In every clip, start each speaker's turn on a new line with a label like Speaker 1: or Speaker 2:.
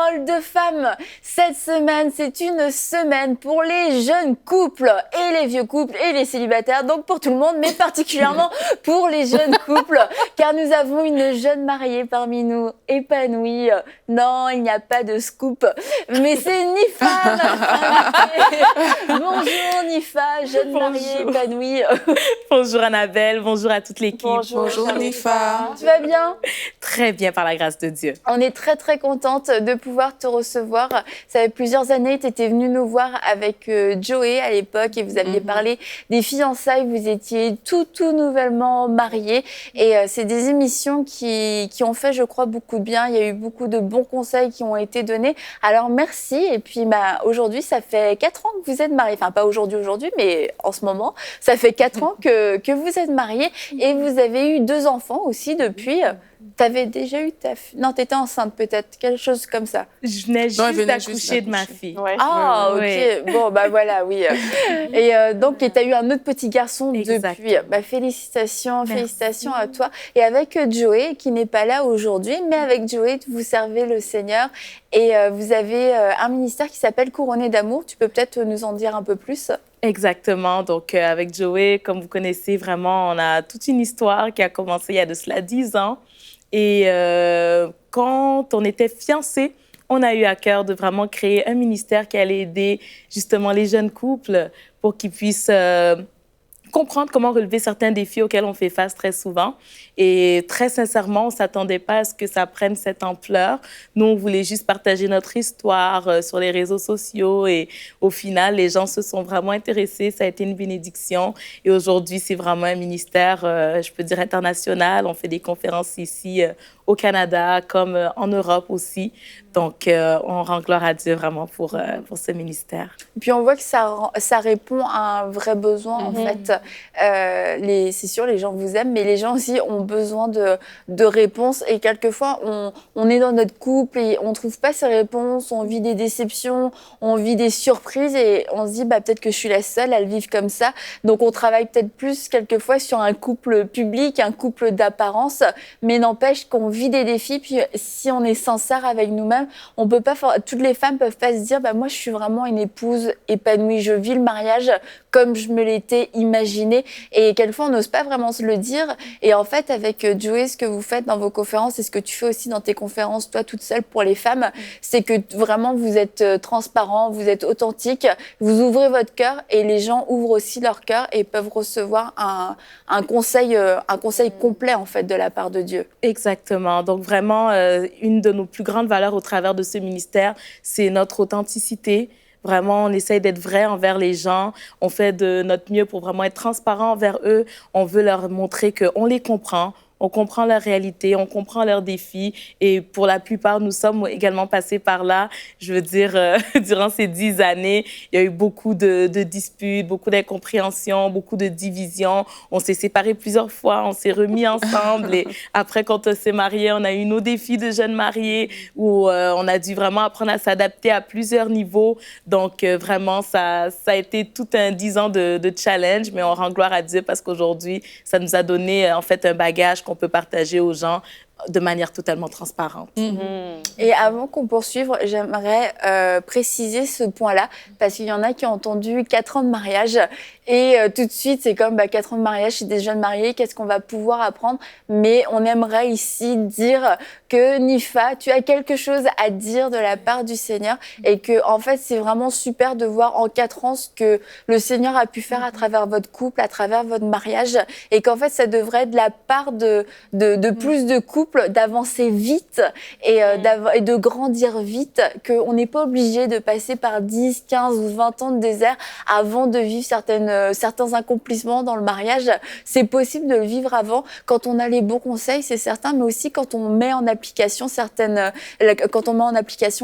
Speaker 1: Parole de femme. Cette semaine, c'est une semaine pour les jeunes couples et les vieux couples et les célibataires, donc pour tout le monde, mais particulièrement pour les jeunes couples, car nous avons une jeune mariée parmi nous, épanouie. Non, il n'y a pas de scoop, mais c'est Nifa. Bonjour Nifa, jeune mariée épanouie.
Speaker 2: Bonjour Annabelle, bonjour à toute l'équipe.
Speaker 3: Bonjour Nifa.
Speaker 1: Tu vas bien?
Speaker 2: Très bien par la grâce de Dieu.
Speaker 1: On est très très contente de pouvoir te recevoir. Ça fait plusieurs années, tu étais venue nous voir avec Joey à l'époque et vous aviez parlé des fiançailles, vous étiez tout nouvellement mariés et c'est des émissions qui ont fait, je crois, beaucoup de bien. Il y a eu beaucoup de bons conseils qui ont été donnés. Alors merci. Et puis aujourd'hui, ça fait 4 ans que vous êtes mariés. Enfin, pas aujourd'hui, mais en ce moment, ça fait 4 ans que vous êtes mariés et vous avez eu 2 enfants aussi depuis. T'avais déjà eu ta fille? Non, t'étais enceinte peut-être, quelque chose comme ça.
Speaker 2: Je venais juste d'accoucher de ma fille.
Speaker 1: Ouais. Ah, ok. Ouais. Bon, voilà, oui. Et donc, t'as eu un autre petit garçon depuis. Félicitations, félicitations à toi. Et avec Joey, qui n'est pas là aujourd'hui, mais avec Joey, vous servez le Seigneur. Et vous avez un ministère qui s'appelle Couronné d'amour. Tu peux peut-être nous en dire un peu plus?
Speaker 2: Exactement. Donc, avec Joey, comme vous connaissez vraiment, on a toute une histoire qui a commencé il y a de cela 10 ans. Et quand on était fiancés, on a eu à cœur de vraiment créer un ministère qui allait aider justement les jeunes couples pour qu'ils puissent comprendre comment relever certains défis auxquels on fait face très souvent. Et très sincèrement, on ne s'attendait pas à ce que ça prenne cette ampleur. Nous, on voulait juste partager notre histoire sur les réseaux sociaux et au final, les gens se sont vraiment intéressés. Ça a été une bénédiction. Et aujourd'hui, c'est vraiment un ministère, je peux dire, international. On fait des conférences ici au Canada comme en Europe aussi. Donc, on rend gloire à Dieu vraiment pour ce ministère.
Speaker 1: Et puis, on voit que ça répond à un vrai besoin, en fait. C'est sûr, les gens vous aiment, mais les gens aussi ont besoin de réponses. Et quelquefois, on est dans notre couple et on ne trouve pas ces réponses. On vit des déceptions, on vit des surprises et on se dit peut-être que je suis la seule à le vivre comme ça. Donc, on travaille peut-être plus quelquefois sur un couple public, un couple d'apparence, mais n'empêche qu'on vit des défis. Puis, si on est sincère avec nous-mêmes, on peut pas. Toutes les femmes peuvent pas se dire moi, je suis vraiment une épouse épanouie. Je vis le mariage comme je me l'étais imaginé. Et quelquefois, on n'ose pas vraiment se le dire. Et en fait, avec Joey, ce que vous faites dans vos conférences et ce que tu fais aussi dans tes conférences, toi, toute seule pour les femmes, c'est que vraiment, vous êtes transparent, vous êtes authentique, vous ouvrez votre cœur et les gens ouvrent aussi leur cœur et peuvent recevoir un conseil complet, en fait, de la part de Dieu.
Speaker 2: Exactement. Donc, vraiment, une de nos plus grandes valeurs au travers de ce ministère, c'est notre authenticité. Vraiment, on essaye d'être vrai envers les gens. On fait de notre mieux pour vraiment être transparent envers eux. On veut leur montrer qu'on les comprend. On comprend leur réalité, on comprend leurs défis. Et pour la plupart, nous sommes également passés par là. Je veux dire, durant ces 10 années, il y a eu beaucoup de disputes, beaucoup d'incompréhensions, beaucoup de divisions. On s'est séparés plusieurs fois, on s'est remis ensemble. Et après, quand on s'est mariés, on a eu nos défis de jeunes mariés où on a dû vraiment apprendre à s'adapter à plusieurs niveaux. Donc, vraiment, ça a été tout un 10 ans de challenge. Mais on rend gloire à Dieu parce qu'aujourd'hui, ça nous a donné en fait un bagage qu'on peut partager aux gens de manière totalement transparente.
Speaker 1: Et avant qu'on poursuive, j'aimerais préciser ce point-là, parce qu'il y en a qui ont entendu 4 ans de mariage, et tout de suite, c'est comme 4 ans de mariage, c'est des jeunes mariés, qu'est-ce qu'on va pouvoir apprendre? Mais on aimerait ici dire que Nifa, tu as quelque chose à dire de la part du Seigneur, et que en fait, c'est vraiment super de voir en 4 ans ce que le Seigneur a pu faire à travers votre couple, à travers votre mariage, et qu'en fait, ça devrait être de la part de plus de couples d'avancer vite et de grandir vite, qu'on n'est pas obligé de passer par 10, 15 ou 20 ans de désert avant de vivre certains accomplissements dans le mariage. C'est possible de le vivre avant quand on a les bons conseils, c'est certain, mais aussi quand on met en application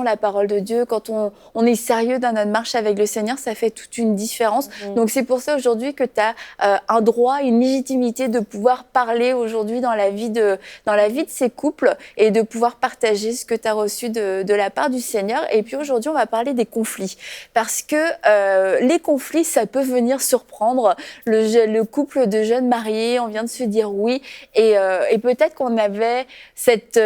Speaker 1: la parole de Dieu, quand on est sérieux dans notre marche avec le Seigneur, ça fait toute une différence. Donc c'est pour ça aujourd'hui que tu as un droit, une légitimité de pouvoir parler aujourd'hui dans la vie de ces couples et de pouvoir partager ce que tu as reçu de la part du Seigneur. Et puis aujourd'hui, on va parler des conflits. Parce que les conflits, ça peut venir surprendre le couple de jeunes mariés. On vient de se dire oui. Et peut-être qu'on avait cette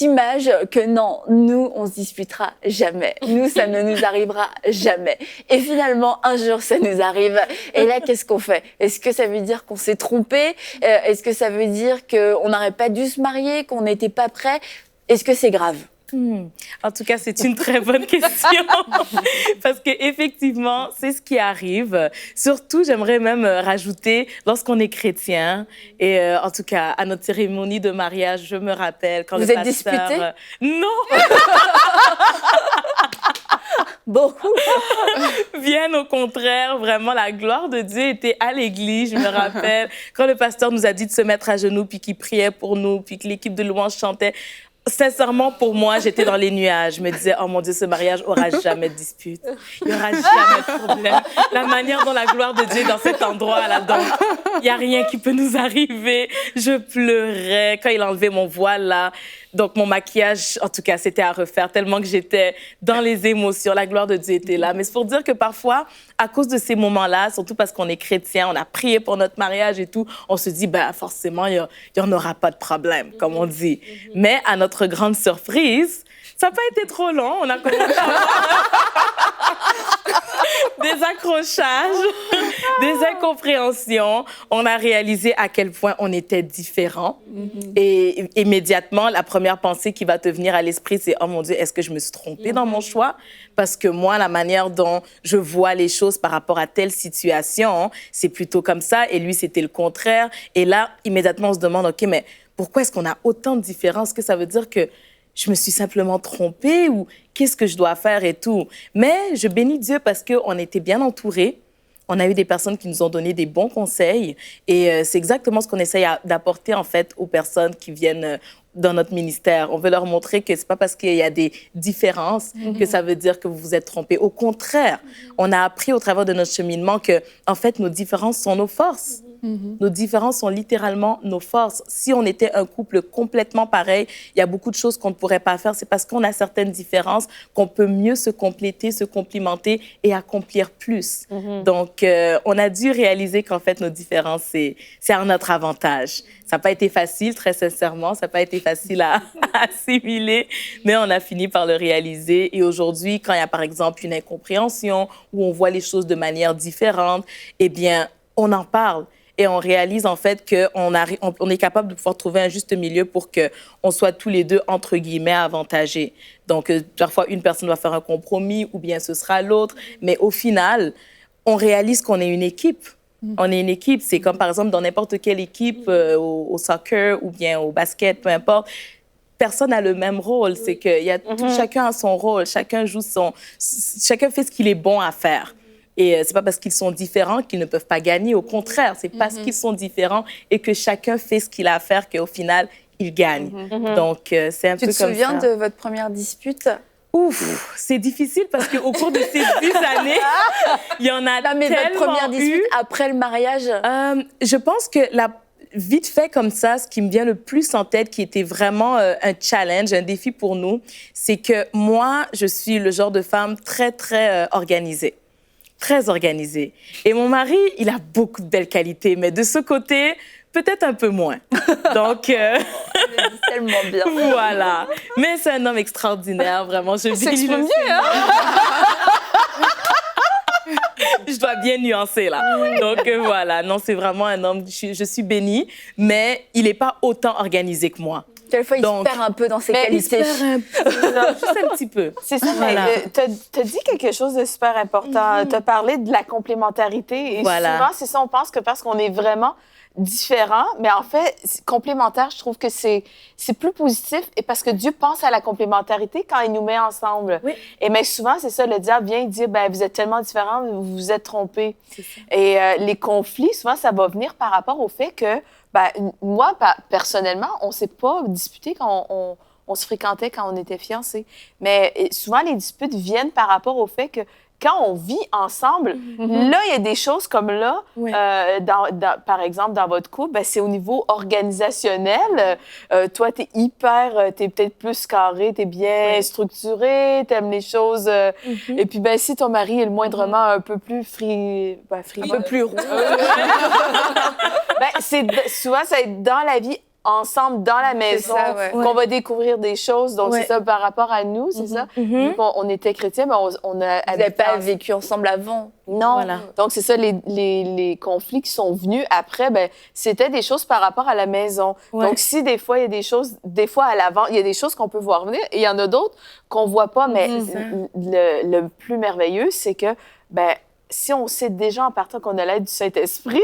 Speaker 1: image que non, nous, on se disputera jamais. Nous, ça ne nous arrivera jamais. Et finalement, un jour, ça nous arrive. Et là, qu'est-ce qu'on fait? Est-ce que ça veut dire qu'on s'est trompé? Est-ce que ça veut dire qu'on n'aurait pas dû se marier, qu'on n'était pas prêt? Est-ce que c'est grave?
Speaker 2: En tout cas, c'est une très bonne question parce qu'effectivement, c'est ce qui arrive. Surtout, j'aimerais même rajouter, lorsqu'on est chrétien, et en tout cas, à notre cérémonie de mariage, je me rappelle quand
Speaker 1: Vous
Speaker 2: le
Speaker 1: êtes
Speaker 2: pasteur...
Speaker 1: disputés?
Speaker 2: Non.
Speaker 1: Beaucoup.
Speaker 2: Bien au contraire, vraiment, la gloire de Dieu était à l'église. Je me rappelle quand le pasteur nous a dit de se mettre à genoux, puis qu'il priait pour nous, puis que l'équipe de louange chantait. Sincèrement, pour moi, j'étais dans les nuages. Je me disais, oh mon Dieu, ce mariage aura jamais de dispute. Il n'y aura jamais de problème. La manière dont la gloire de Dieu est dans cet endroit-là, donc, il n'y a rien qui peut nous arriver. Je pleurais quand il a enlevé mon voile, là. Donc, mon maquillage, en tout cas, c'était à refaire tellement que j'étais dans les émotions. La gloire de Dieu était là. Mais c'est pour dire que parfois, à cause de ces moments-là, surtout parce qu'on est chrétien, on a prié pour notre mariage et tout, on se dit, ben, forcément, il n'y en aura pas de problème, comme on dit. Mais à notre grande surprise, ça n'a pas été trop long. On a commencé à avoir des accrochages, des incompréhensions. On a réalisé à quel point on était différents. Et immédiatement, la première pensée qui va te venir à l'esprit, c'est « Oh mon Dieu, est-ce que je me suis trompée dans mon choix? » Parce que moi, la manière dont je vois les choses par rapport à telle situation, c'est plutôt comme ça. Et lui, c'était le contraire. Et là, immédiatement, on se demande « OK, mais pourquoi est-ce qu'on a autant de différences? Est-ce que ça veut dire que je me suis simplement trompée ou qu'est-ce que je dois faire et tout? » Mais je bénis Dieu parce qu'on était bien entourés. On a eu des personnes qui nous ont donné des bons conseils. Et c'est exactement ce qu'on essaye d'apporter, en fait, aux personnes qui viennent dans notre ministère. On veut leur montrer que c'est pas parce qu'il y a des différences que ça veut dire que vous vous êtes trompés. Au contraire, on a appris au travers de notre cheminement que, en fait, nos différences sont nos forces. Nos différences sont littéralement nos forces. Si on était un couple complètement pareil, il y a beaucoup de choses qu'on ne pourrait pas faire. C'est parce qu'on a certaines différences qu'on peut mieux se compléter, se complimenter et accomplir plus. Donc, on a dû réaliser qu'en fait, nos différences, c'est à notre avantage. Ça n'a pas été facile, très sincèrement. Ça n'a pas été facile à assimiler, mais on a fini par le réaliser. Et aujourd'hui, quand il y a, par exemple, une incompréhension où on voit les choses de manière différente, eh bien, on en parle. Et on réalise, en fait, qu'on est capable de pouvoir trouver un juste milieu pour qu'on soit tous les deux, entre guillemets, avantagés. Donc, parfois, une personne va faire un compromis ou bien ce sera l'autre. Mais au final, on réalise qu'on est une équipe. On est une équipe. C'est comme, par exemple, dans n'importe quelle équipe, au soccer ou bien au basket, peu importe. Personne n'a le même rôle. C'est que chacun a son rôle. Chacun fait ce qu'il est bon à faire. Et c'est pas parce qu'ils sont différents qu'ils ne peuvent pas gagner. Au contraire, c'est parce qu'ils sont différents et que chacun fait ce qu'il a à faire qu'au final, il gagne. Donc, c'est un peu comme ça.
Speaker 1: Tu te souviens de votre première dispute?
Speaker 2: Ouf, c'est difficile parce qu'au cours de ces 10 années, il y en a tellement
Speaker 1: votre première dispute
Speaker 2: eu.
Speaker 1: après le mariage?
Speaker 2: Je pense que vite fait comme ça, ce qui me vient le plus en tête, qui était vraiment un challenge, un défi pour nous, c'est que moi, je suis le genre de femme très, très organisée. Très organisée. Et mon mari, il a beaucoup de belles qualités, mais de ce côté, peut-être un peu moins. Donc,
Speaker 1: tellement bien.
Speaker 2: Voilà. Mais c'est un homme extraordinaire, vraiment. Je
Speaker 3: s'exprime bien, hein?
Speaker 2: Je dois bien nuancer, là. Donc, voilà. Non, c'est vraiment un homme... Je suis bénie, mais il n'est pas autant organisé que moi.
Speaker 1: Quelquefois, il se perd un peu dans ses qualités.
Speaker 2: Il se perd un peu, juste un petit peu.
Speaker 3: C'est ça, voilà. Mais tu as dit quelque chose de super important. Tu as parlé de la complémentarité. Et souvent, c'est ça, on pense que parce qu'on est vraiment différents, mais en fait, complémentaire, je trouve que c'est plus positif et parce que Dieu pense à la complémentarité quand il nous met ensemble. Oui. Et mais souvent, c'est ça, le diable vient dire, ben vous êtes tellement différents, vous vous êtes trompés. Et les conflits, souvent, ça va venir par rapport au fait que ben, moi, personnellement, on ne s'est pas disputé quand on se fréquentait quand on était fiancés. Mais souvent, les disputes viennent par rapport au fait que quand on vit ensemble, là, il y a des choses comme là, par exemple, dans votre couple, c'est au niveau organisationnel. Toi, t'es peut-être plus carré, t'es bien structuré, t'aimes les choses. Et puis, si ton mari est le moindrement un peu plus
Speaker 2: un peu plus roux.
Speaker 3: Souvent, ça va être dans la vie ensemble dans la maison qu'on va découvrir des choses. Donc, c'est ça par rapport à nous, c'est ça? On était chrétiens, mais on a...
Speaker 1: Vous n'avez pas vécu ensemble avant?
Speaker 3: Non. Voilà. Donc, c'est ça, les conflits qui sont venus après, c'était des choses par rapport à la maison. Donc, si des fois, il y a des choses, à l'avant, il y a des choses qu'on peut voir venir et il y en a d'autres qu'on voit pas, mais le plus merveilleux, c'est que, si on sait déjà en partant qu'on a l'aide du Saint-Esprit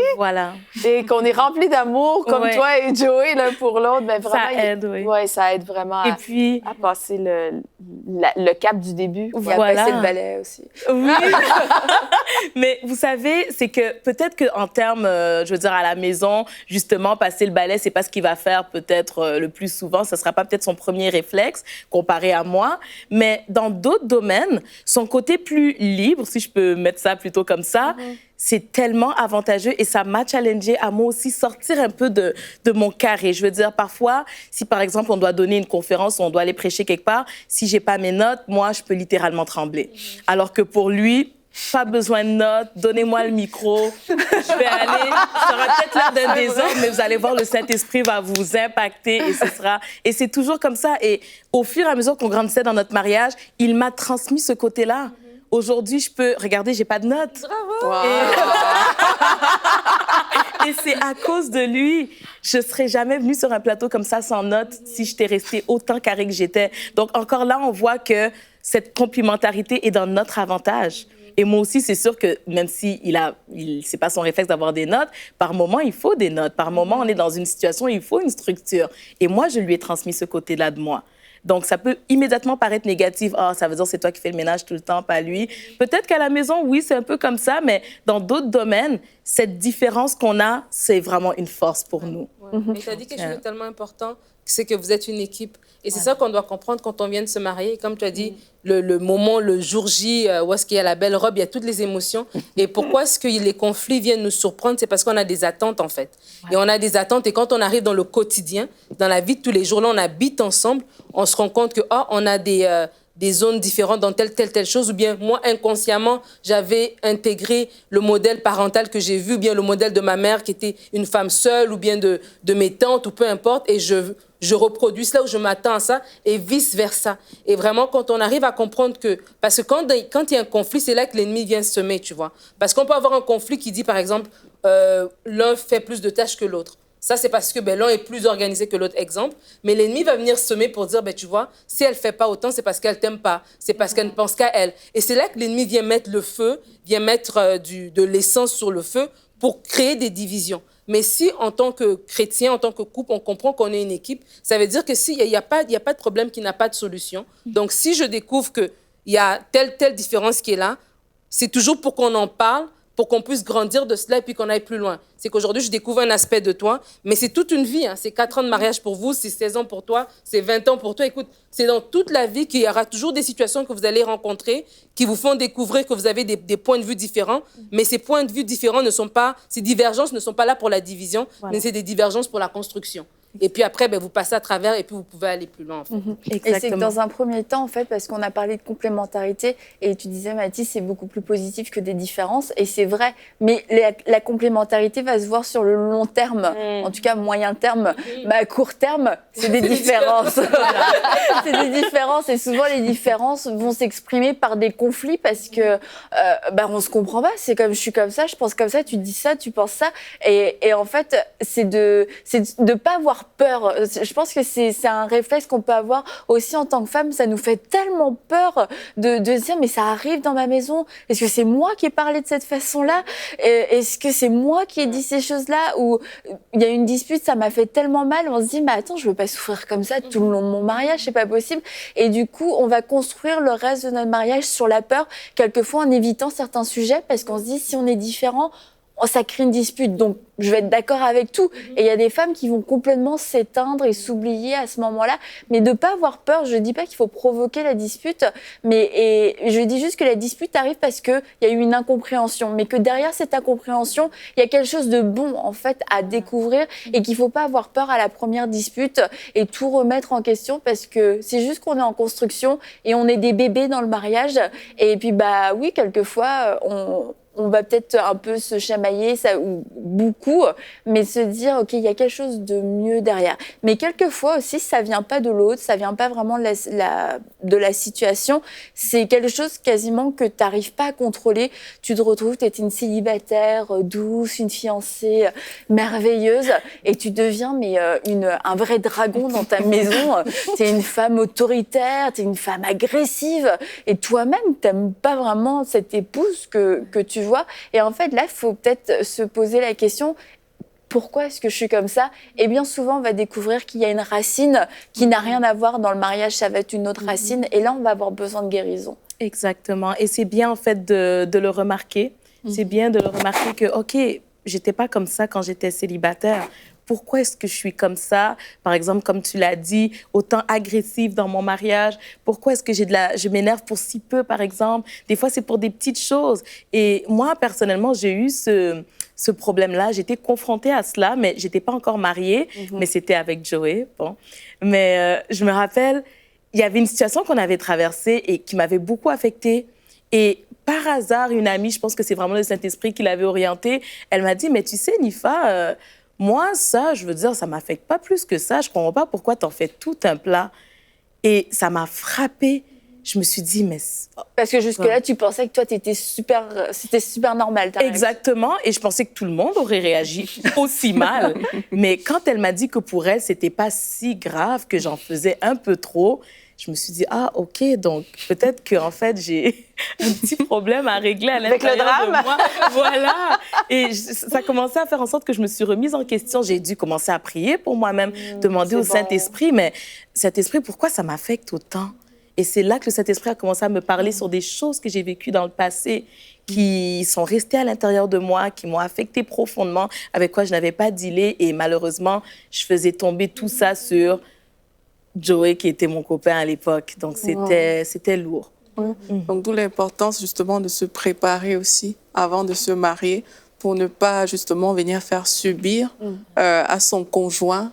Speaker 3: et qu'on est rempli d'amour comme toi et Joey l'un pour l'autre, vraiment,
Speaker 2: ça aide,
Speaker 3: ça aide vraiment à passer le cap du début.
Speaker 1: Et à passer le balai aussi.
Speaker 2: Oui. Mais vous savez, c'est que peut-être qu'en termes, je veux dire, à la maison, justement, passer le balai, c'est pas ce qu'il va faire peut-être le plus souvent. Ça sera pas peut-être son premier réflexe comparé à moi. Mais dans d'autres domaines, son côté plus libre, si je peux mettre ça plutôt comme ça, c'est tellement avantageux et ça m'a challengée à moi aussi sortir un peu de mon carré. Je veux dire, parfois, si par exemple on doit donner une conférence ou on doit aller prêcher quelque part, si j'ai pas mes notes, moi, je peux littéralement trembler. Alors que pour lui, pas besoin de notes, donnez-moi le micro, je vais aller, ça aura peut-être l'air d'un désordre, mais vous allez voir, le Saint-Esprit va vous impacter et c'est toujours comme ça. Et au fur et à mesure qu'on grandissait dans notre mariage, il m'a transmis ce côté-là. Aujourd'hui, je peux... Regardez, j'ai pas de notes.
Speaker 3: Bravo! Wow.
Speaker 2: Et c'est à cause de lui. Je serais jamais venue sur un plateau comme ça sans notes si j'étais restée autant carrée que j'étais. Donc, encore là, on voit que cette complémentarité est dans notre avantage. Et moi aussi, c'est sûr que même si c'est pas son réflexe d'avoir des notes, par moment, il faut des notes. Par moment, on est dans une situation où il faut une structure. Et moi, je lui ai transmis ce côté-là de moi. Donc, ça peut immédiatement paraître négatif. Ah, ça veut dire que c'est toi qui fais le ménage tout le temps, pas lui. Peut-être qu'à la maison, oui, c'est un peu comme ça, mais dans d'autres domaines, cette différence qu'on a, c'est vraiment une force pour nous.
Speaker 4: Et tu as dit quelque chose de tellement important, c'est que vous êtes une équipe. Et c'est ça qu'on doit comprendre quand on vient de se marier. Et comme tu as dit, le moment, le jour J, où est-ce qu'il y a la belle robe, il y a toutes les émotions. Et pourquoi est-ce que les conflits viennent nous surprendre? C'est parce qu'on a des attentes, en fait. Et on a des attentes. Et quand on arrive dans le quotidien, dans la vie de tous les jours, là, on habite ensemble, on se rend compte que, on a des zones différentes dans telle chose, ou bien moi, inconsciemment, j'avais intégré le modèle parental que j'ai vu, ou bien le modèle de ma mère qui était une femme seule, ou bien de mes tantes, ou peu importe, et je reproduis cela ou je m'attends à ça, et vice-versa. Et vraiment, quand on arrive à comprendre que... Parce que quand il y a un conflit, c'est là que l'ennemi vient semer, tu vois. Parce qu'on peut avoir un conflit qui dit, par exemple, l'un fait plus de tâches que l'autre. Ça, c'est parce que l'un est plus organisé que l'autre, exemple. Mais l'ennemi va venir semer pour dire, tu vois, si elle ne fait pas autant, c'est parce qu'elle ne t'aime pas. C'est parce qu'elle ne pense qu'à elle. Et c'est là que l'ennemi vient mettre le feu, vient mettre de l'essence sur le feu pour créer des divisions. Mais si, en tant que chrétien, en tant que couple, on comprend qu'on est une équipe, ça veut dire que s'il n'y a pas de problème qui n'a pas de solution. Donc, si je découvre qu'il y a telle différence qui est là, c'est toujours pour qu'on en parle, pour qu'on puisse grandir de cela et puis qu'on aille plus loin. C'est qu'aujourd'hui, je découvre un aspect de toi, mais c'est toute une vie. C'est 4 ans de mariage pour vous, c'est 16 ans pour toi, c'est 20 ans pour toi. Écoute, c'est dans toute la vie qu'il y aura toujours des situations que vous allez rencontrer qui vous font découvrir que vous avez des points de vue différents, mais ces points de vue différents ces divergences ne sont pas là pour la division, mais c'est des divergences pour la construction. Et puis après, vous passez à travers et puis vous pouvez aller plus loin, en fait.
Speaker 1: Et c'est que dans un premier temps, en fait, parce qu'on a parlé de complémentarité, et tu disais, Mathis, c'est beaucoup plus positif que des différences, et c'est vrai, mais la complémentarité va se voir sur le long terme, en tout cas moyen terme. À court terme, c'est des différences. C'est des différences, et souvent les différences vont s'exprimer par des conflits parce que on se comprend pas. C'est comme je suis comme ça, je pense comme ça, tu dis ça, tu penses ça, et en fait, c'est de pas avoir peur. Je pense que c'est un réflexe qu'on peut avoir aussi en tant que femme. Ça nous fait tellement peur de se dire, mais ça arrive dans ma maison. Est-ce que c'est moi qui ai parlé de cette façon-là? Est-ce que c'est moi qui ai dit ces choses-là? Ou il y a une dispute, ça m'a fait tellement mal. On se dit, mais attends, je veux pas souffrir comme ça tout le long de mon mariage, c'est pas possible. Et du coup, on va construire le reste de notre mariage sur la peur, quelquefois en évitant certains sujets, parce qu'on se dit, si on est différent, ça crée une dispute. Donc, je vais être d'accord avec tout. Et il y a des femmes qui vont complètement s'éteindre et s'oublier à ce moment-là. Mais de pas avoir peur, je dis pas qu'il faut provoquer la dispute, et je dis juste que la dispute arrive parce qu'il y a eu une incompréhension. Mais que derrière cette incompréhension, il y a quelque chose de bon, en fait, à découvrir et qu'il faut pas avoir peur à la première dispute et tout remettre en question parce que c'est juste qu'on est en construction et on est des bébés dans le mariage. Et puis, bah oui, quelquefois, on va peut-être un peu se chamailler, ça, ou beaucoup, mais se dire, OK, il y a quelque chose de mieux derrière. Mais quelquefois aussi, ça vient pas de l'autre, ça vient pas vraiment de la situation. C'est quelque chose quasiment que tu n'arrives pas à contrôler. Tu te retrouves, tu es une célibataire douce, une fiancée merveilleuse, et tu deviens un vrai dragon dans ta maison. Tu es une femme autoritaire, tu es une femme agressive, et toi-même, tu n'aimes pas vraiment cette épouse que tu vois. Et en fait, là, il faut peut-être se poser la question, pourquoi est-ce que je suis comme ça? Et bien souvent, on va découvrir qu'il y a une racine qui n'a rien à voir dans le mariage, ça va être une autre racine. Et là, on va avoir besoin de guérison.
Speaker 2: Exactement. Et c'est bien, en fait, de le remarquer. C'est bien de le remarquer que, OK, j'étais pas comme ça quand j'étais célibataire. Pourquoi est-ce que je suis comme ça? Par exemple, comme tu l'as dit, autant agressive dans mon mariage. Pourquoi est-ce que je m'énerve pour si peu, par exemple? Des fois, c'est pour des petites choses. Et moi, personnellement, j'ai eu ce problème-là. J'étais confrontée à cela, mais j'étais pas encore mariée. Mais c'était avec Joey. Bon. Mais je me rappelle, il y avait une situation qu'on avait traversée et qui m'avait beaucoup affectée. Et par hasard, une amie, je pense que c'est vraiment le Saint-Esprit qui l'avait orientée, elle m'a dit, mais tu sais, Nifa, moi, ça, je veux dire, ça ne m'affecte pas plus que ça. Je ne comprends pas pourquoi tu en fais tout un plat. Et ça m'a frappée. Je me suis dit, mais...
Speaker 1: Parce que jusque-là, tu pensais que toi, c'était super normal.
Speaker 2: Exactement. Et je pensais que tout le monde aurait réagi aussi mal. Mais quand elle m'a dit que pour elle, ce n'était pas si grave, que j'en faisais un peu trop, je me suis dit, ah, OK, donc peut-être qu'en fait, j'ai un petit problème à régler à l'intérieur de moi. Voilà. Et ça a commencé à faire en sorte que je me suis remise en question. J'ai dû commencer à prier pour moi-même, demander au Saint-Esprit, mais Saint-Esprit, pourquoi ça m'affecte autant? Et c'est là que le Saint-Esprit a commencé à me parler sur des choses que j'ai vécues dans le passé, qui sont restées à l'intérieur de moi, qui m'ont affectée profondément, avec quoi je n'avais pas dealé. Et malheureusement, je faisais tomber tout ça sur Joey, qui était mon copain à l'époque. Donc, c'était lourd.
Speaker 5: Donc, d'où l'importance, justement, de se préparer aussi avant de se marier pour ne pas, justement, venir faire subir à son conjoint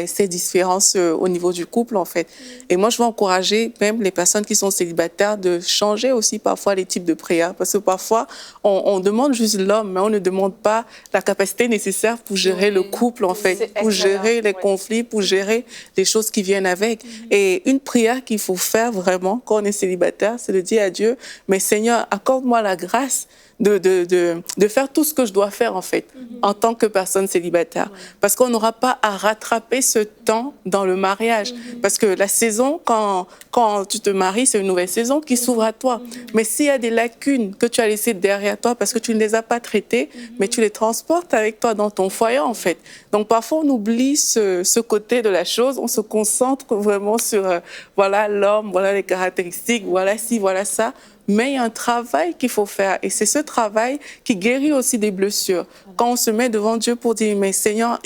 Speaker 5: ces différences au niveau du couple, en fait. Et moi, je veux encourager même les personnes qui sont célibataires de changer aussi parfois les types de prières. Parce que parfois, on demande juste l'homme, mais on ne demande pas la capacité nécessaire pour gérer le couple, en fait, pour gérer les conflits, pour gérer les choses qui viennent avec. Et une prière qu'il faut faire vraiment quand on est célibataire, c'est de dire à Dieu, mais Seigneur, accorde-moi la grâce de faire tout ce que je dois faire, en fait, en tant que personne célibataire. Parce qu'on n'aura pas à rattraper ce temps dans le mariage. Parce que la saison, quand tu te maries, c'est une nouvelle saison qui s'ouvre à toi. Mais s'il y a des lacunes que tu as laissées derrière toi parce que tu ne les as pas traitées, mais tu les transportes avec toi dans ton foyer, en fait. Donc, parfois, on oublie ce côté de la chose. On se concentre vraiment sur, voilà l'homme, voilà les caractéristiques, voilà ci, voilà ça. Mais il y a un travail qu'il faut faire. Et c'est ce travail qui guérit aussi des blessures. Quand on se met devant Dieu pour dire, mais Seigneur,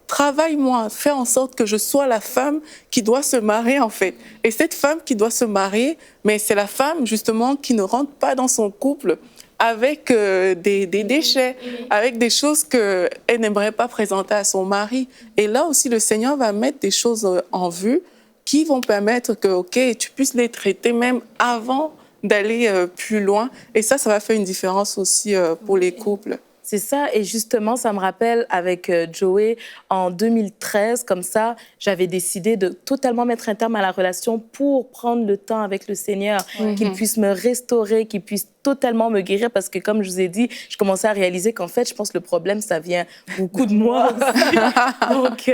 Speaker 5: travaille-moi, fais en sorte que je sois la femme qui doit se marier, en fait. Et cette femme qui doit se marier, mais c'est la femme, justement, qui ne rentre pas dans son couple avec des déchets, avec des choses qu'elle n'aimerait pas présenter à son mari. Et là aussi, le Seigneur va mettre des choses en vue qui vont permettre que, OK, tu puisses les traiter même avant d'aller plus loin. Et ça va faire une différence aussi pour les couples.
Speaker 2: C'est ça, et justement, ça me rappelle avec Joey, en 2013, comme ça, j'avais décidé de totalement mettre un terme à la relation pour prendre le temps avec le Seigneur, qu'il puisse me restaurer, qu'il puisse totalement me guérir, parce que comme je vous ai dit, je commençais à réaliser qu'en fait, je pense que le problème, ça vient beaucoup de moi aussi. Donc,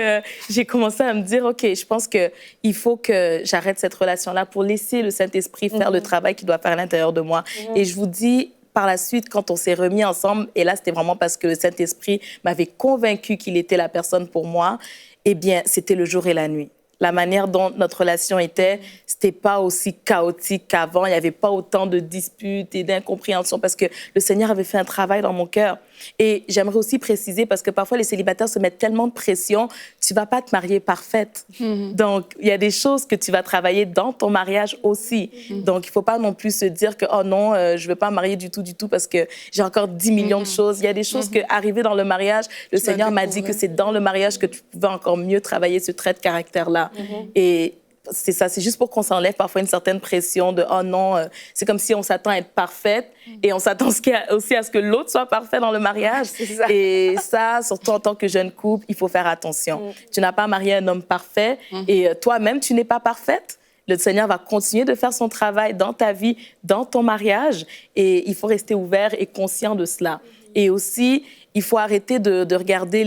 Speaker 2: j'ai commencé à me dire, OK, je pense qu'il faut que j'arrête cette relation-là pour laisser le Saint-Esprit faire le travail qu'il doit faire à l'intérieur de moi. Et je vous dis, par la suite, quand on s'est remis ensemble, et là, c'était vraiment parce que le Saint-Esprit m'avait convaincu qu'il était la personne pour moi, eh bien, c'était le jour et la nuit. La manière dont notre relation était, c'était pas aussi chaotique qu'avant. Il n'y avait pas autant de disputes et d'incompréhensions parce que le Seigneur avait fait un travail dans mon cœur. Et j'aimerais aussi préciser, parce que parfois les célibataires se mettent tellement de pression, tu vas pas te marier parfaite. Donc, il y a des choses que tu vas travailler dans ton mariage aussi. Donc, il faut pas non plus se dire que, oh non, je veux pas me marier du tout parce que j'ai encore 10 millions de choses. Il y a des choses que, arriver dans le mariage, le Seigneur m'a dit que c'est dans le mariage que tu pouvais encore mieux travailler ce trait de caractère-là. Et c'est ça, c'est juste pour qu'on s'enlève parfois une certaine pression de « oh non, c'est comme si on s'attend à être parfaite et on s'attend aussi à ce que l'autre soit parfait dans le mariage. » Et ça, surtout en tant que jeune couple, il faut faire attention. Tu n'as pas marié un homme parfait et toi-même, tu n'es pas parfaite. Le Seigneur va continuer de faire son travail dans ta vie, dans ton mariage et il faut rester ouvert et conscient de cela. Et aussi, il faut arrêter de regarder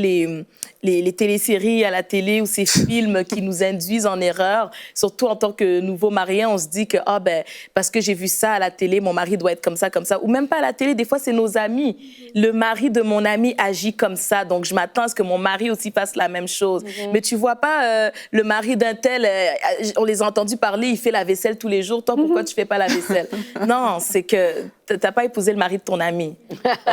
Speaker 2: les téléséries à la télé ou ces films qui nous induisent en erreur. Surtout en tant que nouveau marié, on se dit que parce que j'ai vu ça à la télé, mon mari doit être comme ça. Ou même pas à la télé, des fois, c'est nos amis. Le mari de mon ami agit comme ça, donc je m'attends à ce que mon mari aussi fasse la même chose. Mais tu vois pas le mari d'un tel, on les a entendus parler, il fait la vaisselle tous les jours. Toi, pourquoi tu fais pas la vaisselle? Non, c'est que t'as pas épousé le mari de ton ami.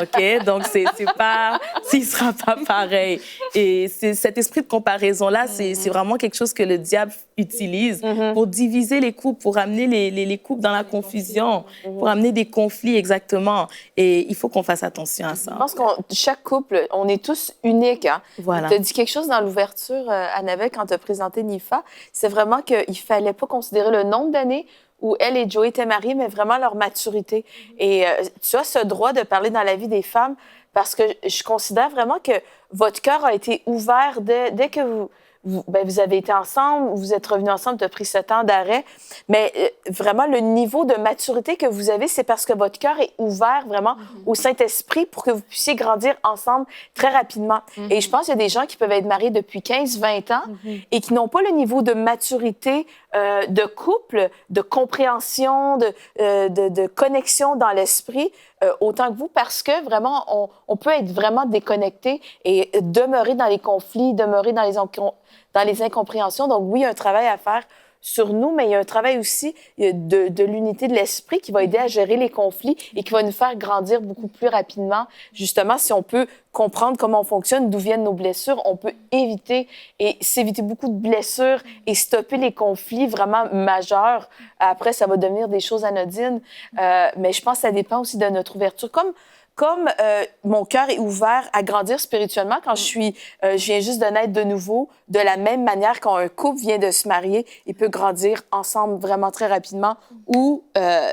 Speaker 2: OK? Donc, c'est pas... S'il sera pas pareil. Et cet esprit de comparaison-là, c'est vraiment quelque chose que le diable utilise pour diviser les couples, pour amener les couples dans la confusion, pour amener des conflits, exactement. Et il faut qu'on fasse attention à ça.
Speaker 3: Je pense que chaque couple, on est tous uniques. Hein?
Speaker 2: Voilà.
Speaker 3: Tu as dit quelque chose dans l'ouverture, Annabelle, quand tu as présenté Nifa. C'est vraiment qu'il ne fallait pas considérer le nombre d'années où elle et Joey étaient mariés, mais vraiment leur maturité. Et tu as ce droit de parler dans la vie des femmes parce que je considère vraiment que votre cœur a été ouvert dès que vous avez été ensemble, vous êtes revenus ensemble, tu as pris ce temps d'arrêt. Mais vraiment, le niveau de maturité que vous avez, c'est parce que votre cœur est ouvert vraiment au Saint-Esprit pour que vous puissiez grandir ensemble très rapidement. Et je pense qu'il y a des gens qui peuvent être mariés depuis 15, 20 ans et qui n'ont pas le niveau de maturité de couple, de compréhension, de connexion dans l'esprit, autant que vous, parce que vraiment, on peut être vraiment déconnecté et demeurer dans les conflits, demeurer dans les incompréhensions. Donc oui, il y a un travail à faire sur nous, mais il y a un travail aussi de l'unité de l'esprit qui va aider à gérer les conflits et qui va nous faire grandir beaucoup plus rapidement. Justement, si on peut comprendre comment on fonctionne, d'où viennent nos blessures, on peut s'éviter beaucoup de blessures et stopper les conflits vraiment majeurs. Après, ça va devenir des choses anodines, mais je pense que ça dépend aussi de notre ouverture. Comme mon cœur est ouvert à grandir spirituellement quand je viens juste de naître de nouveau, de la même manière quand un couple vient de se marier, il peut grandir ensemble vraiment très rapidement. Ou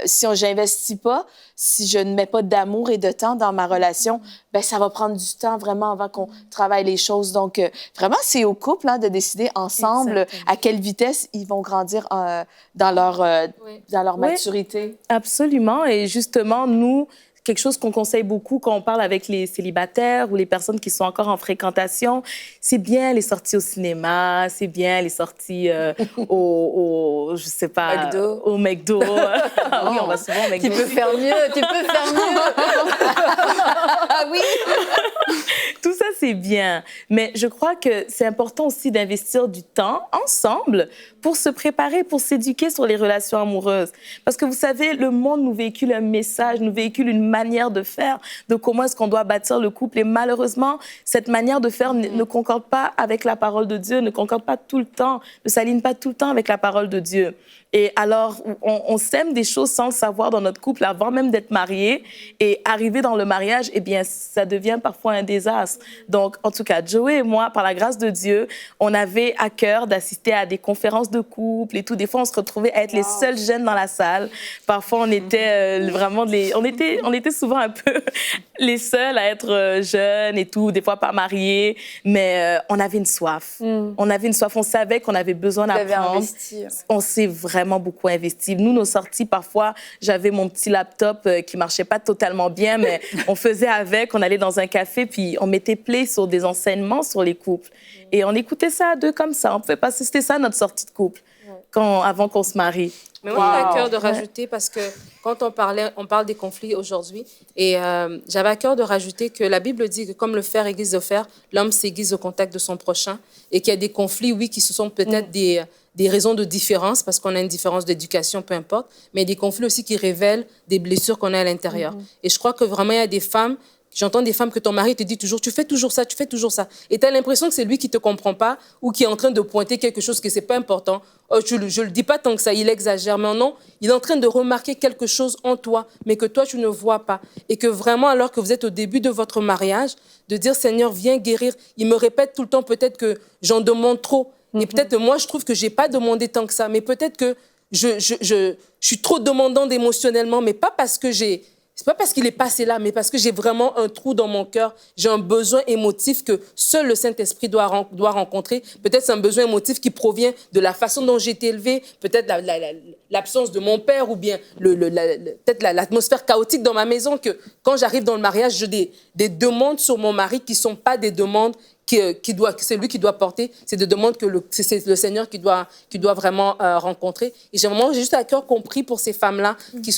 Speaker 3: si j'investis pas, si je ne mets pas d'amour et de temps dans ma relation, ben ça va prendre du temps vraiment avant qu'on travaille les choses. Donc vraiment, c'est au couple de décider ensemble à quelle vitesse ils vont grandir dans leur maturité.
Speaker 2: Oui, absolument. Et justement, nous, quelque chose qu'on conseille beaucoup quand on parle avec les célibataires ou les personnes qui sont encore en fréquentation, c'est bien les sorties au cinéma, c'est bien les sorties au je sais pas, au McDo. Ah oui, on va souvent au McDo.
Speaker 1: Tu peux faire mieux.
Speaker 3: Ah oui!
Speaker 2: Tout ça, c'est bien. Mais je crois que c'est important aussi d'investir du temps ensemble pour se préparer, pour s'éduquer sur les relations amoureuses. Parce que vous savez, le monde nous véhicule un message, nous véhicule une manière de faire, de comment est-ce qu'on doit bâtir le couple. Et malheureusement, cette manière de faire ne concorde pas avec la parole de Dieu, ne concorde pas tout le temps, ne s'aligne pas tout le temps avec la parole de Dieu. Et alors, on sème des choses sans le savoir dans notre couple avant même d'être mariés. Et arriver dans le mariage, eh bien, ça devient parfois un désastre. Donc, en tout cas, Joey et moi, par la grâce de Dieu, on avait à cœur d'assister à des conférences de couple et tout. Des fois, on se retrouvait à être les seuls jeunes dans la salle. Parfois, on était vraiment on était souvent un peu les seuls à être jeunes et tout, des fois pas mariés. Mais on avait une soif. On avait une soif. On savait qu'on avait besoin d'apprendre. On s'est vraiment beaucoup investi. Nous, nos sorties, parfois, j'avais mon petit laptop qui marchait pas totalement bien, mais on faisait avec, on allait dans un café, puis on mettait play sur des enseignements sur les couples. Et on écoutait ça à deux comme ça. On pouvait pas, c'était ça notre sortie de couple avant qu'on se marie.
Speaker 4: Mais moi, j'ai à cœur de rajouter, parce que quand on parle des conflits aujourd'hui, et j'avais à cœur de rajouter que la Bible dit que comme le fer aiguise le fer, l'homme s'aiguise au contact de son prochain, et qu'il y a des conflits, oui, qui se sont peut-être des raisons de différence, parce qu'on a une différence d'éducation, peu importe, mais des conflits aussi qui révèlent des blessures qu'on a à l'intérieur. Et je crois que vraiment, il y a des femmes. J'entends des femmes que ton mari te dit toujours, tu fais toujours ça, tu fais toujours ça. Et tu as l'impression que c'est lui qui ne te comprend pas ou qui est en train de pointer quelque chose que ce n'est pas important. Oh, je ne le dis pas tant que ça, il exagère. Mais non, il est en train de remarquer quelque chose en toi, mais que toi, tu ne vois pas. Et que vraiment, alors que vous êtes au début de votre mariage, de dire, Seigneur, viens guérir. Il me répète tout le temps peut-être que j'en demande trop. Et peut-être que moi, je trouve que je n'ai pas demandé tant que ça. Mais peut-être que je suis trop demandante émotionnellement, mais pas parce que j'ai... C'est pas parce qu'il est passé là, mais parce que j'ai vraiment un trou dans mon cœur. J'ai un besoin émotif que seul le Saint-Esprit doit rencontrer. Peut-être c'est un besoin émotif qui provient de la façon dont j'ai été élevée, peut-être l'absence de mon père ou bien peut-être l'atmosphère chaotique dans ma maison, que quand j'arrive dans le mariage, j'ai des demandes sur mon mari qui ne sont pas des demandes c'est lui qui doit porter, c'est des demandes que c'est le Seigneur qui doit vraiment rencontrer. Et j'ai juste à cœur compris pour ces femmes-là qui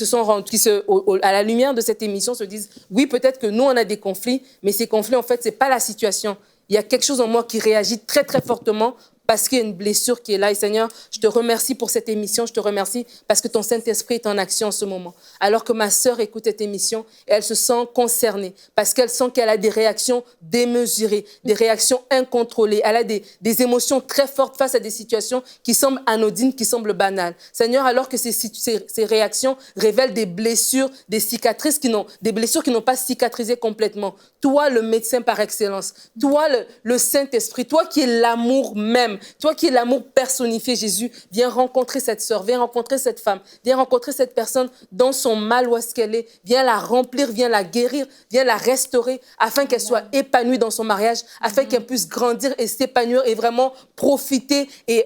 Speaker 4: à la lumière de cette émission, se disent, oui, peut-être que nous, on a des conflits, mais ces conflits, en fait, ce n'est pas la situation. Il y a quelque chose en moi qui réagit très, très fortement parce qu'il y a une blessure qui est là. Et Seigneur, je te remercie pour cette émission. Je te remercie parce que ton Saint-Esprit est en action en ce moment. Alors que ma sœur écoute cette émission, elle se sent concernée parce qu'elle sent qu'elle a des réactions démesurées, des réactions incontrôlées. Elle a des émotions très fortes face à des situations qui semblent anodines, qui semblent banales. Seigneur, alors que ces réactions révèlent des blessures, des cicatrices des blessures qui n'ont pas cicatrisé complètement. Toi, le médecin par excellence, toi, le Saint-Esprit, toi qui es l'amour même, toi qui es l'amour personnifié, Jésus, viens rencontrer cette sœur, viens rencontrer cette femme, viens rencontrer cette personne dans son mal où est-ce qu'elle est, viens la remplir, viens la guérir, viens la restaurer afin qu'elle soit épanouie dans son mariage, afin qu'elle puisse grandir et s'épanouir et vraiment profiter et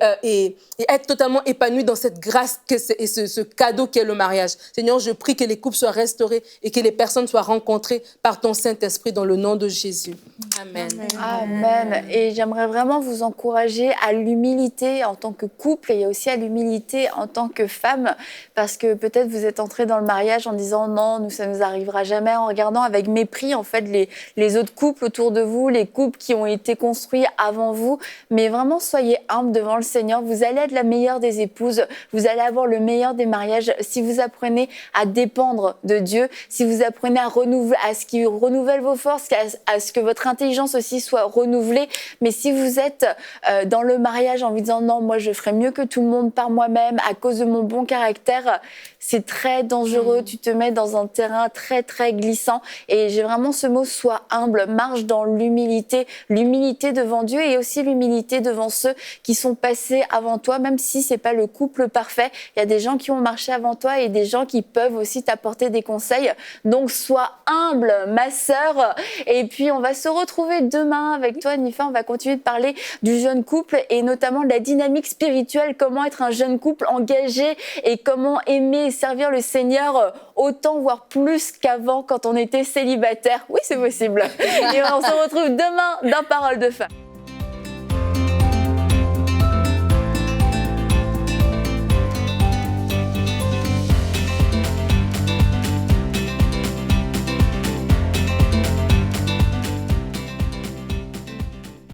Speaker 4: être totalement épanouie dans cette grâce et ce cadeau qu'est le mariage. Seigneur, je prie que les couples soient restaurés et que les personnes soient rencontrées par ton Saint-Esprit dans le nom de Jésus. Amen.
Speaker 1: Amen. Et j'aimerais vraiment vous encourager à l'humilité en tant que couple et aussi à l'humilité en tant que femme, parce que peut-être vous êtes entrés dans le mariage en disant non, ça ne nous arrivera jamais, en regardant avec mépris en fait les autres couples autour de vous, les couples qui ont été construits avant vous. Mais vraiment, soyez humbles devant le Seigneur. Vous allez être la meilleure des épouses, vous allez avoir le meilleur des mariages si vous apprenez à dépendre de Dieu, si vous apprenez à ce qu'il renouvelle vos forces, à ce que votre intelligence aussi soit renouvelée. Mais si vous êtes dans le mariage en vous disant non, moi je ferai mieux que tout le monde par moi-même à cause de mon bon caractère, c'est très dangereux. Tu te mets dans un terrain très très glissant. Et j'ai vraiment ce mot, sois humble, marche dans l'humilité devant Dieu et aussi l'humilité devant ceux qui sont passés avant toi, même si c'est pas le couple parfait. Il y a des gens qui ont marché avant toi et des gens qui peuvent aussi t'apporter des conseils. Donc sois humble, ma sœur. Et puis on va se retrouver demain avec toi, Nifa. On va continuer de parler du jeune couple et notamment de la dynamique spirituelle, comment être un jeune couple engagé et comment aimer et servir le Seigneur autant, voire plus qu'avant quand on était célibataire. Oui, c'est possible. Et on se retrouve demain dans Parole de Femme.